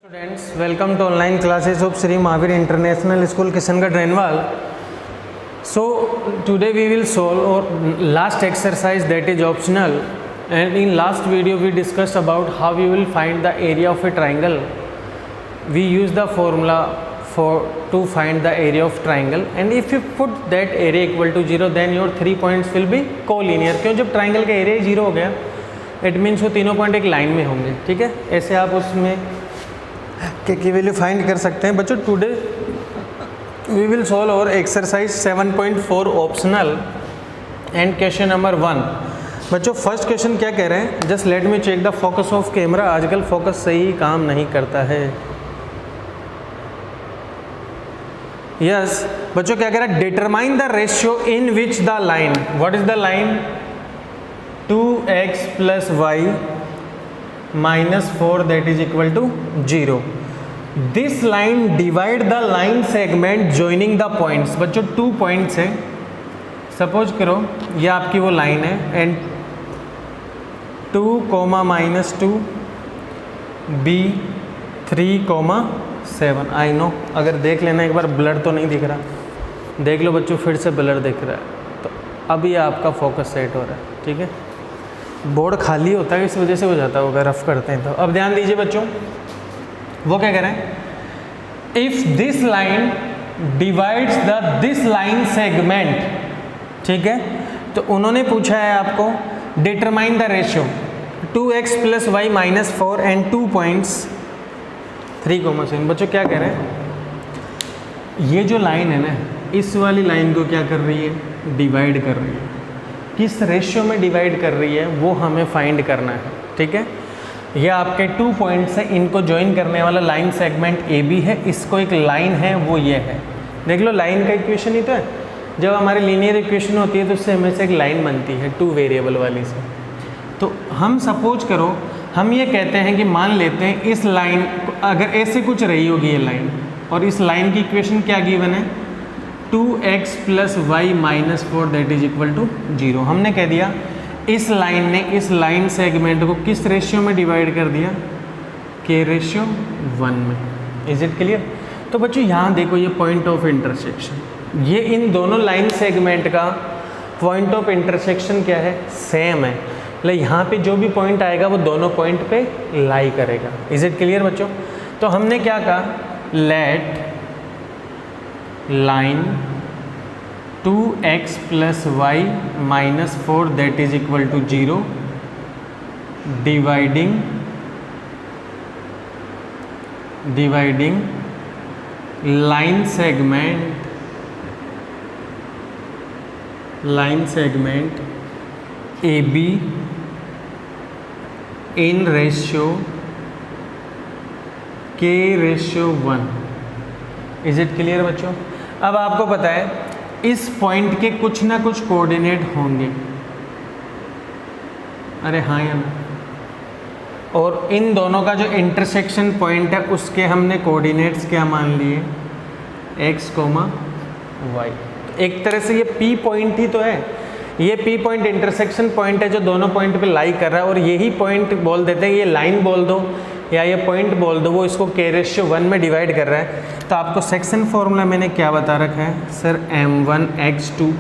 Students, welcome to online classes of Sri Mahavir International School, Kishangarh, Renwal. So today we will solve our last exercise that is optional, and in last video we discussed about how we will find the area of a triangle. We use the formula to find the area of triangle, and if you put that area equal to 0 then your 3 points will be collinear. क्यों? जब triangle का area 0 हो गया it means वो तीनों point एक line में होंगे. ठीक है, ऐसे आप उसमें की वैल्यू फाइंड कर सकते हैं. बच्चों today we will solve our exercise 7.4 optional and question number 1. बच्चों फर्स्ट क्वेश्चन क्या कह रहे हैं? Just let me check the focus of camera. आजकल फोकस सही काम नहीं करता है. यस बच्चों क्या कह रहा है? Determine the ratio in which the line, what is the line? 2x plus y minus 4 that is equal to 0. This line divide the line segment joining the points. बच्चों 2 points है. सपोज करो ये आपकी वो लाइन है and 2, -2 b 3, 7. I know, अगर देख लेना एक बार ब्लर तो नहीं दिख रहा, देख लो बच्चों फिर से ब्लर दिख रहा है. तो अब ये आपका फोकस सेट हो रहा है. ठीक है, बोर्ड खाली होता है इस वजह से हो जाता होगा, रफ करते हैं. तो अब ध्यान दीजिए बच्चों, वो क्या कह रहे हैं? If this line divides this line segment. ठीक है, तो उन्होंने पूछा है आपको determine the ratio 2x plus y minus 4 and 2 points 3, 7. बच्चों क्या कह रहे हैं? ये जो लाइन है ना, इस वाली लाइन को क्या कर रही है? डिवाइड कर रही है. किस रेशियो में डिवाइड कर रही है वो हमें फाइंड करना है. ठीक है, ये आपके 2 पॉइंट्स है, इनको ज्वाइन करने वाला लाइन सेगमेंट ए बी है. इसको एक लाइन है वो ये है. देख लो लाइन का इक्वेशन ही तो है. जब हमारी लीनियर इक्वेशन होती है तो उससे हमेशा एक लाइन बनती है 2 वेरिएबल वाली से. तो हम सपोज करो हम ये कहते हैं कि मान लेते हैं इस लाइन अगर ऐसे कुछ रही होगी ये लाइन, और इस लाइन की इक्वेशन क्या गिवन है? 2x plus y minus 4 that is equal to 0. हमने कह दिया इस लाइन ने इस लाइन सेगमेंट को किस रेशियो में डिवाइड कर दिया? k/1 में. Is it clear? तो बच्चों यहाँ देखो ये पॉइंट ऑफ इंटरसेक्शन, ये इन दोनों लाइन सेगमेंट का पॉइंट ऑफ इंटरसेक्शन क्या है? सेम है. मतलब यहाँ पे जो भी पॉइंट आएगा वो दोनों पॉइंट पे लाई करेगा. इज इट क्लियर बच्चों? तो हमने क्या कहा? Let line 2x plus y minus 4 that is equal to 0 dividing line segment AB in ratio k/1. Is it clear बच्चों? अब आपको पता है इस पॉइंट के कुछ ना कुछ कोऑर्डिनेट होंगे. अरे हाँ या ना? और इन दोनों का जो इंटरसेक्शन पॉइंट है उसके हमने कोऑर्डिनेट्स क्या मान लिए? x, y. एक तरह से ये P पॉइंट ही तो है. ये P पॉइंट इंटरसेक्शन पॉइंट है जो दोनों पॉइंट पे लाई कर रहा है, और यही पॉइंट बोल देते हैं, ये लाइन बोल दो या ये पॉइंट बोल दो, वो इसको k/1 में डिवाइड कर रहा है. तो आपको सेक्शन फॉर्मूला मैंने क्या बता रखा है sir? m1x2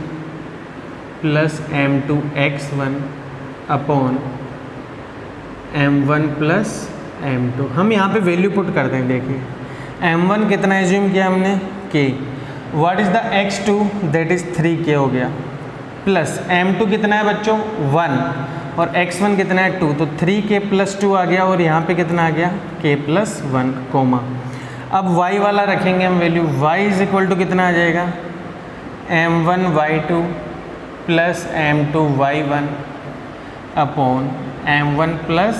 plus m2x1 upon m1 plus m2. हम यहाँ पे वैल्यू पुट करते हैं. देखिए m1 कितना एज्यूम किया हमने? k. What is the x2? That is 3k हो गया. प्लस m2 कितना है बच्चों? 1. और x1 कितना है? 2. तो 3k + 2 आ गया, और यहाँ पे कितना आ गया? k+1 coma. अब y वाला रखेंगे हम value. y is equal to कितना आ जाएगा? m1y2 plus m2y1 upon m1 plus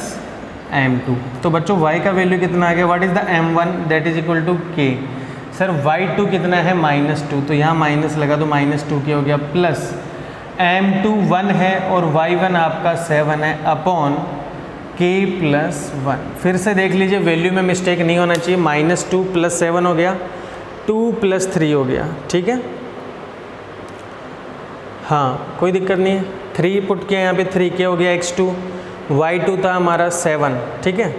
m2. तो बच्चों y का वैल्यू कितना आ गया? What is the m1? That is equal to k. Sir y2 कितना है? -2. तो यहाँ माइनस लगा तो -2k हो गया. प्लस m2 1 है और y1 आपका 7 है अपॉन k+1. फिर से देख लीजिए वैल्यू में मिस्टेक नहीं होना चाहिए. -2 + 7 हो गया, 2 + 3 हो गया. ठीक है, हाँ कोई दिक्कत नहीं है. 3 पुट किया यहाँ पे 3k हो गया. x2 y2 था हमारा 7. ठीक है,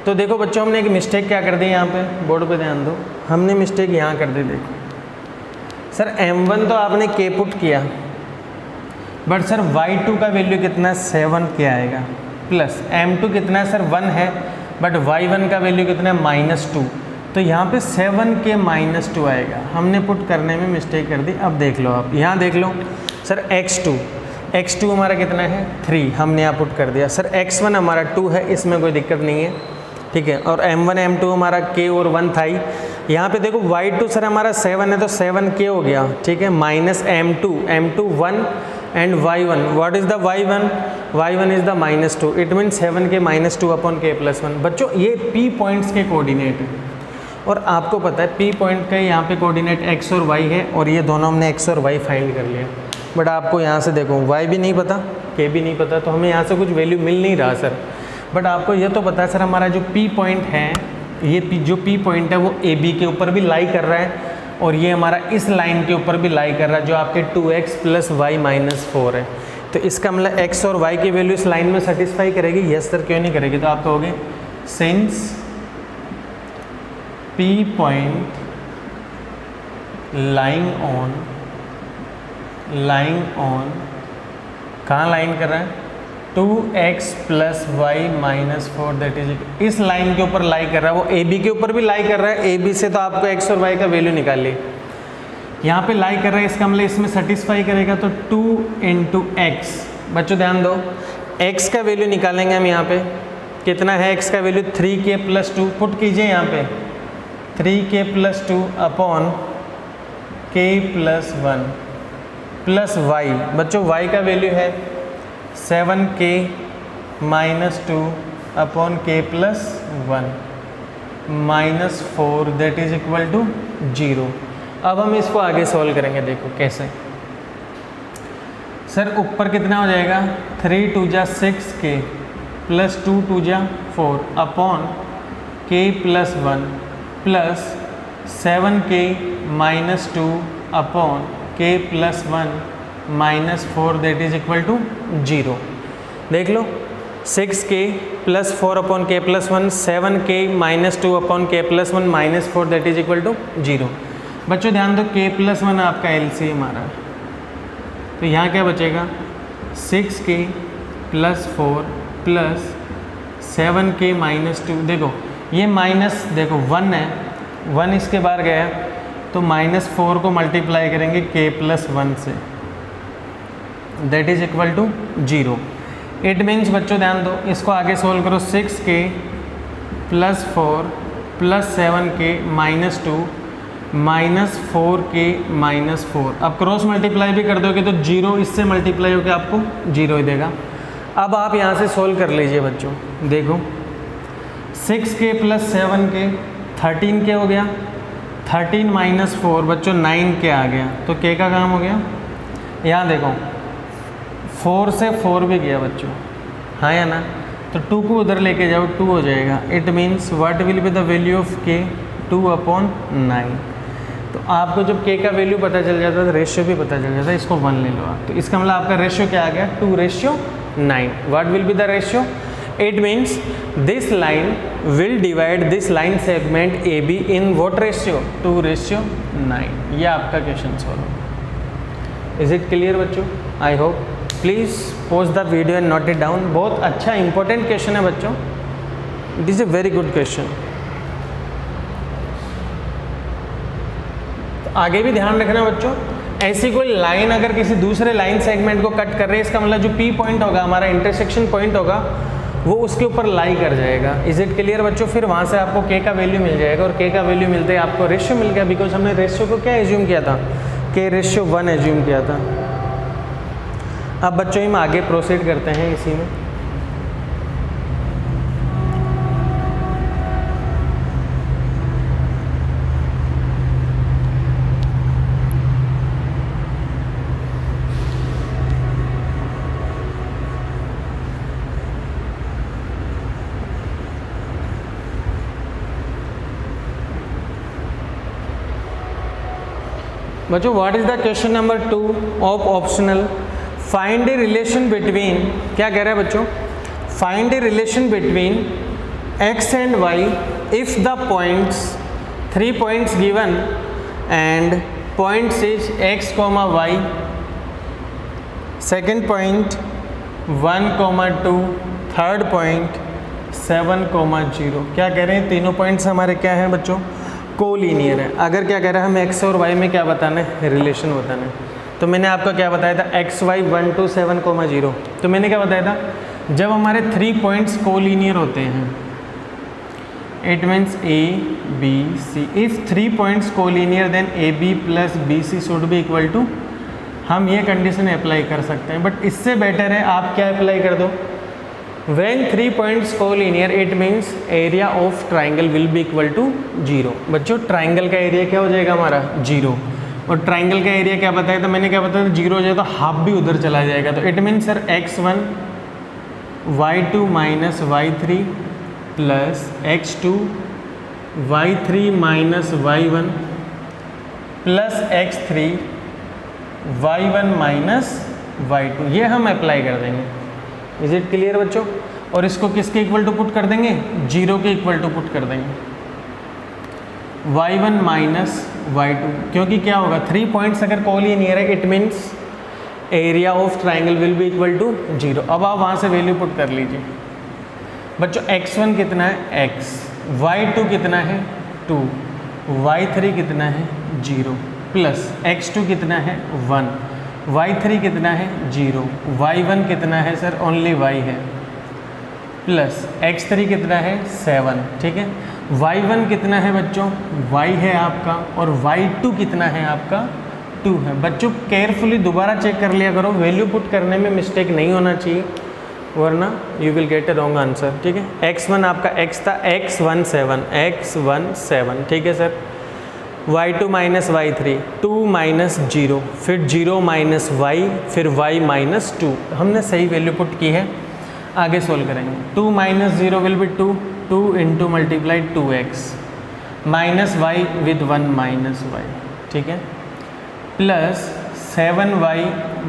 तो देखो बच्चों, हमने एक मिस्टेक क्या कर दी यहाँ पे, बोर्ड पे ध्यान दो, हमने मिस्टेक यहाँ कर दी। देखो सर m1 तो आपने k पुट किया, बट सर y2 का वैल्यू कितना है 7 के आएगा, प्लस m2 कितना है सर 1 है, बट y1 का वैल्यू कितना है -2, तो यहाँ पे 7 के -2 आएगा। हमने पुट करने में मिस्टेक कर दी। अब देख लो आप, यहाँ देख लो सर x2 हमारा कितना है 3, हमने यहाँ पुट कर दिया। सर x1 हमारा 2 है, इसमें कोई दिक्कत नहीं है, ठीक है। और m1 m2 हमारा k और 1 था ही। यहाँ पे देखो y2 सर हमारा 7 है, तो 7k हो गया, ठीक है, minus m2 1 and y1, what is the y1 is the -2, it mean 7 के -2 अपॉन k + 1। बच्चों ये p पॉइंट्स के कोऑर्डिनेट है, और आपको पता है p पॉइंट का यहाँ पे कोऑर्डिनेट x और y है, और ये दोनों हमने x और y फाइंड कर लिया। बट आपको यहाँ से देखो y भी नहीं पता, k भी नहीं पता, तो हमें यहाँ से कुछ वैल्यू मिल नहीं रहा सर। बट आपको ये तो पता है सर, हमारा जो p पॉइंट है, ये जो p पॉइंट है वो AB के ऊपर भी लाई कर रहा है, और ये हमारा इस लाइन के ऊपर भी लाई कर रहा है, जो आपके 2x + y - 4 है। तो इसका मतलब x और y की वैल्यू इस लाइन में सेटिस्फाई करेगी? यस सर, क्यों नहीं करेगी? तो आप कहोगे since p point lying on कहाँ लाइन कर रहा है? 2x + y - 4, दैट इज इस लाइन के ऊपर लाई कर रहा है, वो AB के ऊपर भी लाई कर रहा है। AB से तो आपको x और y का वैल्यू निकालिए, यहाँ पे लाई कर रहा है, इसका मतलब इसमें सेटिस्फाई करेगा, तो 2 × x। बच्चों ध्यान दो, x का वैल्यू निकालेंगे हम। यहाँ पे कितना है x का वैल्यू? 3k + 2, पुट कीजिए यहाँ पे 3k + 2 upon k + 1 plus y। बच्चों y का वैल्यू है 7k - 2 upon k + 1 -4, that is equal to 0। अब हम इसको आगे सॉल्व करेंगे, देखो कैसे। सर ऊपर कितना हो जाएगा? 3 × 2 = 6k + 2 × 2 = 4 upon k + 1 plus 7k - 2 upon k + 1 -4, that is equal to 0। देख लो, 6k + 4 upon k + 1, 7k - 2 upon k + 1 -4, that is equal to 0। बच्चों ध्यान दो, k + 1 आपका LCM आ रहा है, तो यहाँ क्या बचेगा? 6k + 4 प्लस 7k - 2, देखो ये माइनस, देखो 1 है, 1 इसके बाहर गया, तो -4 को मल्टीप्लाई करेंगे k + 1 से, that is equal to 0। It means बच्चों ध्यान दो, इसको आगे सोल्व करो, 6k + 4 प्लस 7k - 2 -4k - 4। अब क्रॉस मल्टीप्लाई भी कर दोगे तो 0 इससे मल्टीप्लाई होकर आपको 0 ही देगा। अब आप यहाँ से सोल्व कर लीजिए बच्चों, देखो 6k + 7k 13k हो गया, 13 - 4 बच्चों 9k आ गया, तो k का काम हो गया। यहाँ देखो 4 से 4 भी गया बच्चों, हाँ या ना? तो 2 को उधर लेके जाओ, 2 हो जाएगा। It means what will be the value of k? 2/9। तो आपको जब k का वैल्यू पता चल जाता है तो रेशियो भी पता चल जाता है, इसको 1 ले लो आप। तो इसका मतलब आपका रेशियो क्या आ गया? 2:9। What will be the ratio? It means this line will divide this line segment AB in what ratio? 2:9। ये आपका question solve. Is it clear बच्चों? I hope. Please pause the video and note it down. बहुत अच्छा important question है बच्चों, it is a very good question. आगे भी ध्यान रखना बच्चों, ऐसी कोई लाइन अगर किसी दूसरे लाइन सेगमेंट को कट कर रही है, इसका मतलब जो P पॉइंट होगा, हमारा इंटरसेक्शन पॉइंट होगा, वो उसके ऊपर लाई कर जाएगा। इज इट क्लियर बच्चों? फिर वहाँ से आपको k का वैल्यू मिल जाएगा, और k का वैल्यू मिलते ही आपको रेशियो मिल गया, बिकॉज हमने रेशियो को क्या एज्यूम किया था? k/1 एज्यूम किया था। अब बच्चों हम आगे प्रोसीड करते हैं इसी में। बच्चों what is the question number 2 of optional? Find a relation between, क्या कह रहा है बच्चों? Find a relation between x and y if the points 3 points given and points is x comma y, second point 1 comma 2, third point 7 comma 0। क्या कह रहे हैं, तीनों पॉइंट्स हमारे क्या हैं बच्चों, कोलिनियर है। अगर क्या कह रहा है हमें x और y में क्या बताना है, रिलेशन बताना है। तो मैंने आपको क्या बताया था, x y 1 2 7 0। तो मैंने क्या बताया था, जब हमारे 3 पॉइंट्स कोलिनियर होते हैं, it means a b c, if 3 points collinear then a b plus b c should be equal to, हम ये कंडीशन अप्लाई कर सकते हैं। बट इससे बेटर है आप क्या अप्लाई कर दो, when 3 points collinear it means area of triangle will be equal to 0। बच्चों ट्राइंगल का एरिया क्या हो जाएगा हमारा, 0। और ट्राइंगल का एरिया क्या बताया था मैंने, क्या बताया था, 0 हो जाए तो हाफ भी उधर चला जाएगा। तो it means sir x1 y2 minus y3 plus x2 y3 minus y1 plus x3 y1 minus y2, ये हम अप्लाई कर देंगे। इज इट क्लियर बच्चों। और इसको किसके इक्वल टू पुट कर देंगे, 0 के इक्वल टू पुट कर देंगे, y1 माइनस y2, क्योंकि क्या होगा 3 पॉइंट्स अगर कोलिनियर है it means area of triangle will be equal to 0। अब आप वहाँ से वैल्यू पुट कर लीजिए बच्चों। x1 कितना है x, y2 कितना है 2, y3 कितना है 0 प्लस x2 कितना है 1, y3 कितना है 0, y1 कितना है सर ओनली y है, प्लस x3 कितना है 7। ठीक है, y1 कितना है बच्चों, y है आपका, और y2 कितना है आपका 2 है। बच्चों केयरफुली दोबारा चेक कर लिया करो, वैल्यू पुट करने में मिस्टेक नहीं होना चाहिए, वरना you will get a wrong answer. ठीक है, x1 आपका x था x17, ठीक है sir. y2 minus y3 2 minus 0, फिर 0 माइनस y, फिर y माइनस 2। हमने सही वैल्यू पुट की है, आगे सोल्व करेंगे। 2 minus 0 will be 2, 2 into multiply 2x minus y with 1 minus y, ठीक है, plus 7y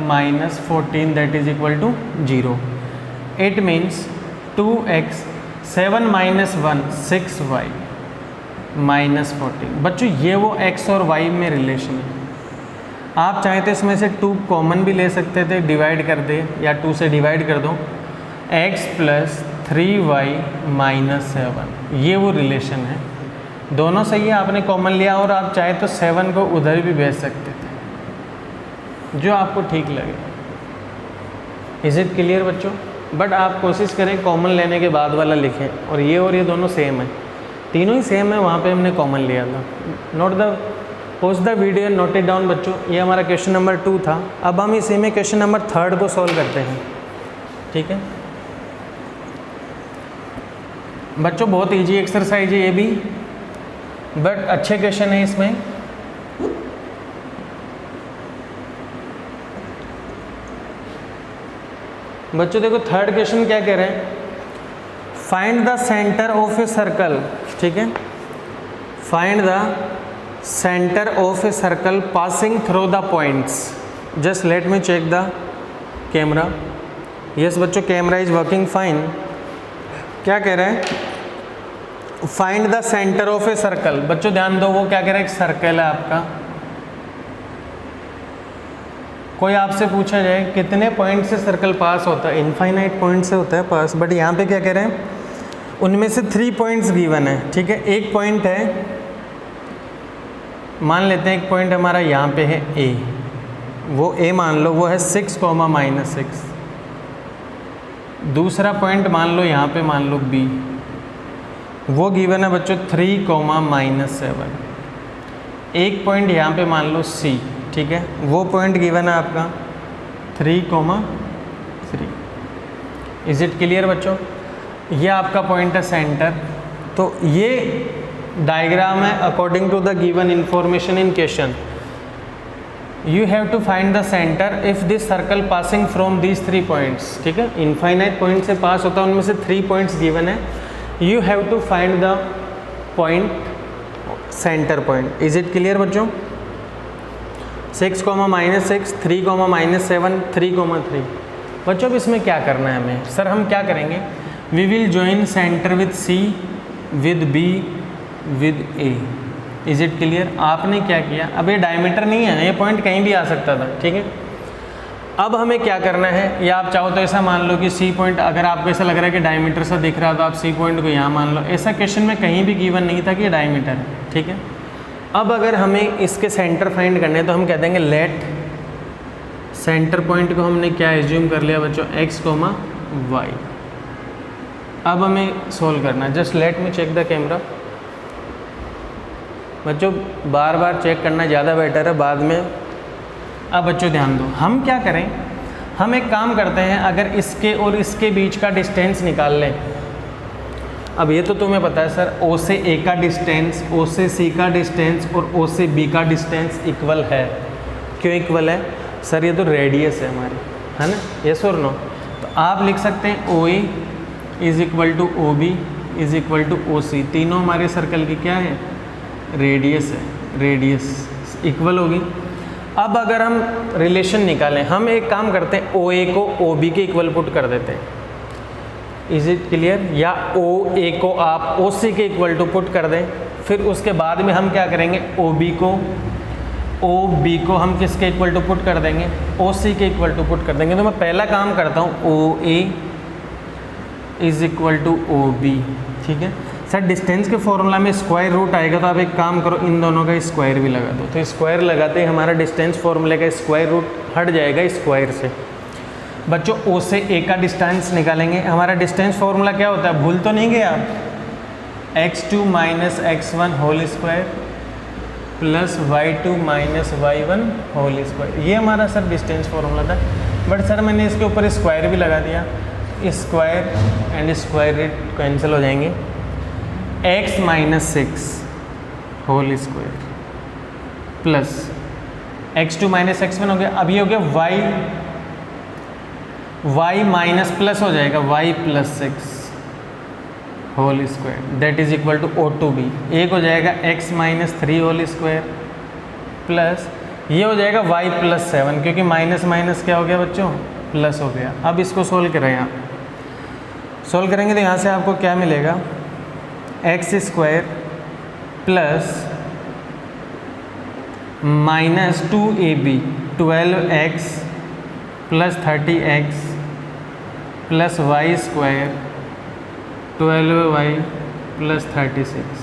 minus 14 that is equal to 0। It means 2x 7 minus 1 6y minus 14। बच्चों ये वो x और y में रिलेशन है। आप चाहे तो इसमें से 2 कॉमन भी ले सकते थे, डिवाइड कर दे, या 2 से डिवाइड कर दो, x प्लस 3y माइनस 7, ये वो रिलेशन है। दोनों सही है, आपने कॉमन लिया, और आप चाहे तो 7 को उधर भी भेज सकते थे, जो आपको ठीक लगे। इज इट क्लियर बच्चों। बट आप कोशिश करें कॉमन लेने के बाद वाला लिखें, और ये दोनों सेम है, तीनों ही सेम है, वहाँ पे हमने कॉमन लिया था। Note the post the video, note it down बच्चों। ये हमारा क्वेश्चन नंबर 2 था। अब हम इसी में क्वेश्चन नंबर 3 को सॉल्व करते हैं। ठीक है बच्चों, बहुत इजी एक्सरसाइज है ये भी, बट अच्छे क्वेश्चन है इसमें। बच्चों देखो थर्ड क्वेश्चन क्या कह रहे हैं, find the centre of a circle. ठीक है, find the centre of a circle passing through the points. Just let me check the camera. Yes बच्चों, कैमरा इज वर्किंग फाइन। क्या कह रहे हैं, find the centre of a circle. बच्चों ध्यान दो, वो क्या कह रहा है, एक सर्कल है आपका। कोई आपसे पूछा जाए कितने पॉइंट से सर्कल पास होता है, इनफाइनाइट पॉइंट से होता है पास, बट यहाँ पे क्या कह रहे हैं, उनमें से 3 पॉइंट्स गिवन है। ठीक है, एक पॉइंट है, मान लेते हैं एक पॉइंट हमारा यहाँ पे है A, वो A मान लो, वो है 6, -6। दूसरा पॉइंट मान लो यहाँ पे, मान लो B, वो गिवन है बच्चों 3, -7। एक पॉइंट यहाँ पे मान लो C, ठीक है, वो पॉइंट गिवन है आपका 3, 3। इज इट क्लियर बच्चों। ये आपका पॉइंट है सेंटर। तो ये डायग्राम है according to the given information in question. You have to find the centre if this circle passing from these 3 points. ठीक है, इनफाइनाइट पॉइंट से पास होता है, उनमें से 3 पॉइंट्स गिवन है। You have to find the point, centre point. Is it clear बच्चों। 6, -6, 3, -7, 3, 3। बच्चों अब इसमें क्या करना है हमें, सर हम क्या करेंगे, we will join centre with C with B with A. Is it clear? आपने क्या किया, अब ये डायमीटर नहीं है, ये पॉइंट कहीं भी आ सकता था, ठीक है। अब हमें क्या करना है, या आप चाहो तो ऐसा मान लो कि सी पॉइंट, अगर आपको ऐसा लग रहा है कि डायमीटर सा दिख रहा है तो आप सी पॉइंट को यहाँ मान लो। ऐसा क्वेश्चन में कहीं भी गिवन नहीं था कि ये डायमीटर है, ठीक है। अब अगर हमें इसके सेंटर फाइंड करने हैं तो हम कह देंगे लेट सेंटर पॉइंट को हमने क्या एज्यूम कर लिया बच्चों, x, y। अब हमें सोल्व करना है। Just let me check the camera. बच्चों बार बार चेक करना ज़्यादा बेटर है, बाद में। अब बच्चों ध्यान दो, हम क्या करें, हम एक काम करते हैं, अगर इसके और इसके बीच का डिस्टेंस निकाल लें। अब ये तो तुम्हें पता है सर, O से A का डिस्टेंस, O से C का डिस्टेंस और O से B का डिस्टेंस इक्वल है। क्यों इक्वल है सर? ये तो रेडियस है हमारी, है ना, यस और नो। तो आप लिख सकते हैं OA is equal to OB is equal to OC। तीनों हमारे सर्कल की क्या है, रेडियस है, रेडियस इक्वल होगी। अब अगर हम रिलेशन निकालें, हम एक काम करते हैं, OA को OB के इक्वल पुट कर देते हैं। Is it clear? या OA को आप OC के इक्वल टू पुट कर दें, फिर उसके बाद में हम क्या करेंगे, OB को हम किसके इक्वल टू पुट कर देंगे, OC के इक्वल टू पुट कर देंगे। तो मैं पहला काम करता हूँ, OA is equal to OB, ठीक है। सर डिस्टेंस के फॉर्मूला में स्क्वायर रूट आएगा, तो आप एक काम करो, इन दोनों का स्क्वायर भी लगा दो। तो स्क्वायर लगाते ही हमारा डिस्टेंस फॉर्मूले का स्क्वायर रूट हट जाएगा स्क्वायर से। बच्चों O से A का डिस्टेंस निकालेंगे। हमारा डिस्टेंस फॉर्मूला क्या होता है, भूल तो नहीं गए आप, x2 minus x1 whole square plus y2 minus y1 whole square. ये हमारा सर डिस्टेंस फॉर्मूला था। बट सर मैंने इसके ऊपर स्क्वायर भी लगा दिया, square and square root cancel हो जाएंगे। x minus 6 whole square plus x2 minus x1 हो गया। अब ये हो गया y माइनस प्लस हो जाएगा y plus 6 whole square that is equal to O2B। एक हो जाएगा x minus 3 whole square plus ये हो जाएगा y प्लस 7, क्योंकि माइनस माइनस क्या हो गया बच्चों, प्लस हो गया। अब इसको सोल्व करें, यहाँ सोल्व करेंगे तो यहाँ से आपको क्या मिलेगा, X square plus minus 2AB 12x plus 30x plus Y square 12y plus 36।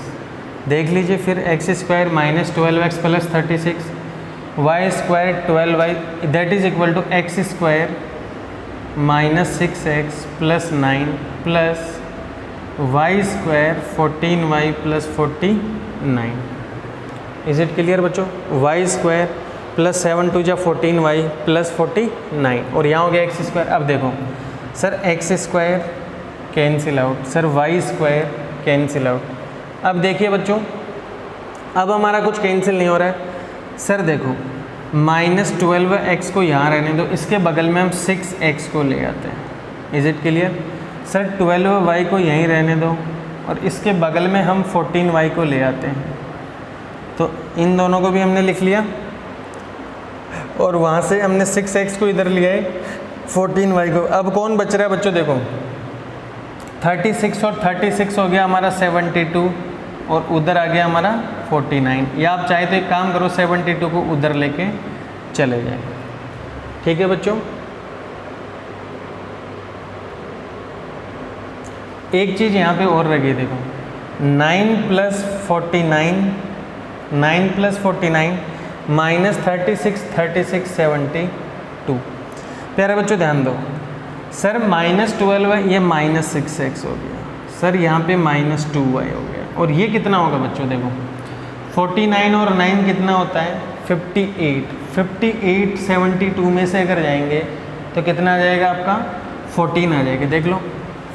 देख लीजिए फिर X square minus 12x plus 36, Y square 12y that is equal to X square minus 6x plus 9 plus Y square 14y plus 49। Is it clear बच्चों? Y square plus 7 2 जा 14y plus 49 और यहाँ हो गया x square. अब देखो sir X square cancel out, sir Y square cancel out. अब देखिए बच्चों, अब हमारा कुछ कैंसिल नहीं हो रहा है। सर देखो माइनस 12x को यहाँ रहने दो, इसके बगल में हम 6x को ले आते हैं। Is it clear? Sir 12y को यहीं रहने दो और इसके बगल में हम 14y को ले आते हैं। तो इन दोनों को भी हमने लिख लिया और वहाँ से हमने 6x को इधर लिया है, 14y को। अब कौन बच रहा है बच्चों? देखो 36 और 36 हो गया हमारा 72 और उधर आ गया हमारा 49। या आप चाहे तो एक काम करो, 72 को उधर लेके चले जाए। ठीक है बच्चों, एक चीज़ यहाँ पे और रखिए, देखो 9 प्लस 49 माइनस 36 72। प्यारे बच्चों ध्यान दो, सर माइनस 12 है, ये माइनस 6x हो गया। सर यहाँ पे माइनस 2y हो गया और ये कितना होगा बच्चों? देखो 49 और 9 कितना होता है? 58 72 में से अगर जाएंगे तो कितना आ जाएगा आपका? 14 आ जाएगा। देख लो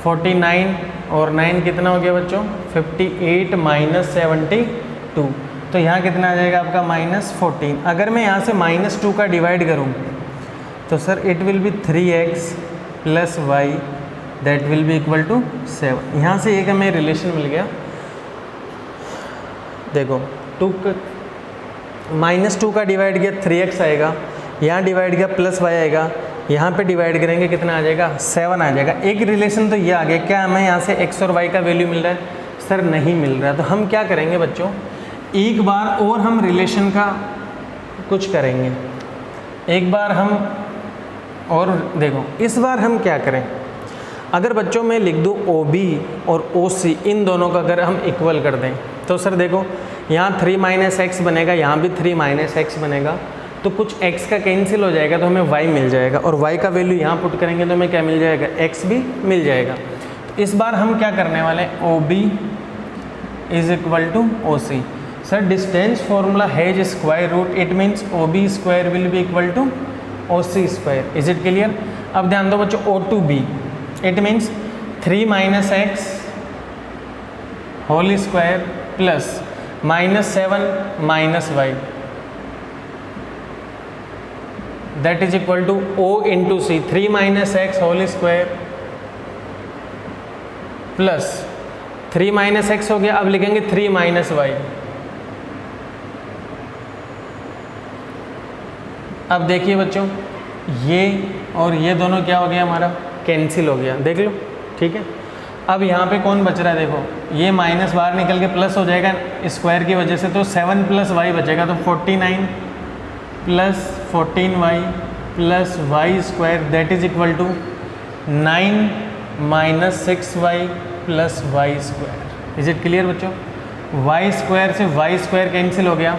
49 और 9 कितना हो गया बच्चों? 58 माइनस 72, तो यहाँ कितना आ जाएगा आपका? माइनस 14। अगर मैं यहाँ से माइनस 2 का डिवाइड करूँ तो sir it will be 3x plus Y that will be equal to 7। यहाँ से एक हमें रिलेशन मिल गया। देखो माइनस 2 का डिवाइड किया 3x आएगा, यहाँ डिवाइड किया प्लस वाई आएगा, यहाँ पे डिवाइड करेंगे कितना आ जाएगा 7 आ जाएगा। एक रिलेशन तो ये आ गया, क्या हमें यहाँ से x और y का वैल्यू मिल रहा है? सर नहीं मिल रहा है। तो हम क्या करेंगे बच्चों, एक बार और हम रिलेशन का कुछ करेंगे। एक बार हम और देखो, इस बार हम क्या करें, अगर बच्चों मैं लिख दूँ OB और OC इन दोनों का अगर हम इक्वल कर दें तो सर देखो यहाँ 3 - x बनेगा, यहाँ भी 3 - x बनेगा, तो कुछ x का कैंसिल हो जाएगा तो हमें y मिल जाएगा, और y का वैल्यू यहाँ पुट करेंगे तो हमें क्या मिल जाएगा, x भी मिल जाएगा। तो इस बार हम क्या करने वाले हैं, OB = OC। Sir distance formula has square root, it means OB square will be equal to OC square. Is it clear? अब ध्यान दो बच्चों, O to B it means 3 - x whole square plus -7 - y that is equal to O into C। 3 - x whole square plus 3 - x हो गया, अब लिखेंगे 3 - y। अब देखिए बच्चों, ये और ये दोनों क्या हो गया, हमारा कैंसिल हो गया, देख लो, ठीक है। अब यहाँ पे कौन बच रहा है, देखो ये माइनस बाहर निकल के प्लस हो जाएगा स्क्वायर की वजह से, तो 7 + y बचेगा, तो 49 + 14y + y square that is equal to 9 - 6y + y square. Is it clear बच्चों? y स्क्वायर से y स्क्वायर कैंसिल हो गया,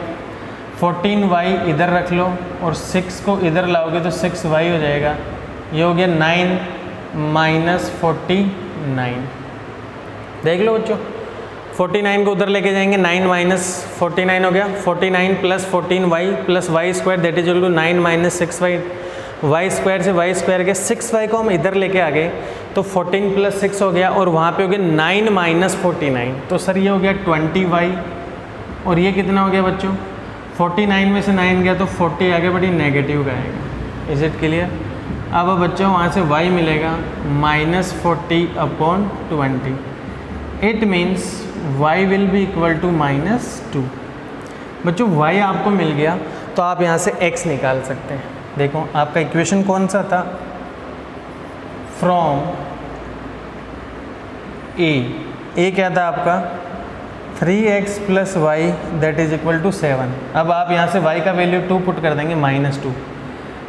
14y इधर रख लो और 6 को इधर लाओगे तो 6y हो जाएगा, ये हो गया 9 - 49। देख लो बच्चों, 49 को उधर लेके जाएंगे, 9 - 49 हो गया, 49 + 14y + y square that is equal to 9 - 6y। y square से y स्क्वायर के 6y को हम इधर लेके आ गए तो 14 + 6 हो गया, और वहाँ पे हो गया 9 - 49, तो सर ये हो गया 20y, और ये कितना हो गया बच्चों, 49 में से 9 गया तो 40 आ गया, बट ये नेगेटिव का आएगा। Is it clear? अब बच्चों वहाँ से y मिलेगा -40/20, it means y will be equal to -2। बच्चों y आपको मिल गया तो आप यहाँ से x निकाल सकते हैं। देखो आपका इक्वेशन कौन सा था, फ्रॉम a क्या था आपका, 3x + y that is equal to 7। अब आप यहाँ से y का वैल्यू 2 पुट कर देंगे, -2,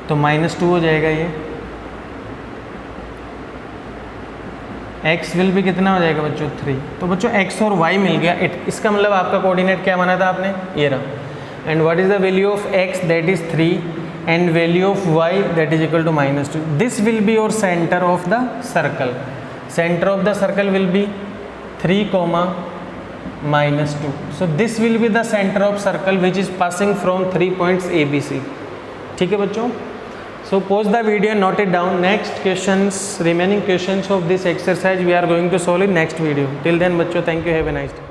तो -2 हो जाएगा ये, x विल भी कितना हो जाएगा बच्चों, 3। तो बच्चों x और y मिल गया, इसका मतलब आपका कोऑर्डिनेट क्या माना था आपने, ये रहा। And what is the value of x that is 3 and value of y that is equal to -2। This will be your centre of the circle. Centre of the circle will be 3, -2। So this will be the center of circle which is passing from 3 points ABC। ठीक है बच्चों? So pause the video and note it down. Next questions, remaining questions of this exercise we are going to solve in next video. Till then बच्चों, thank you, have a nice day.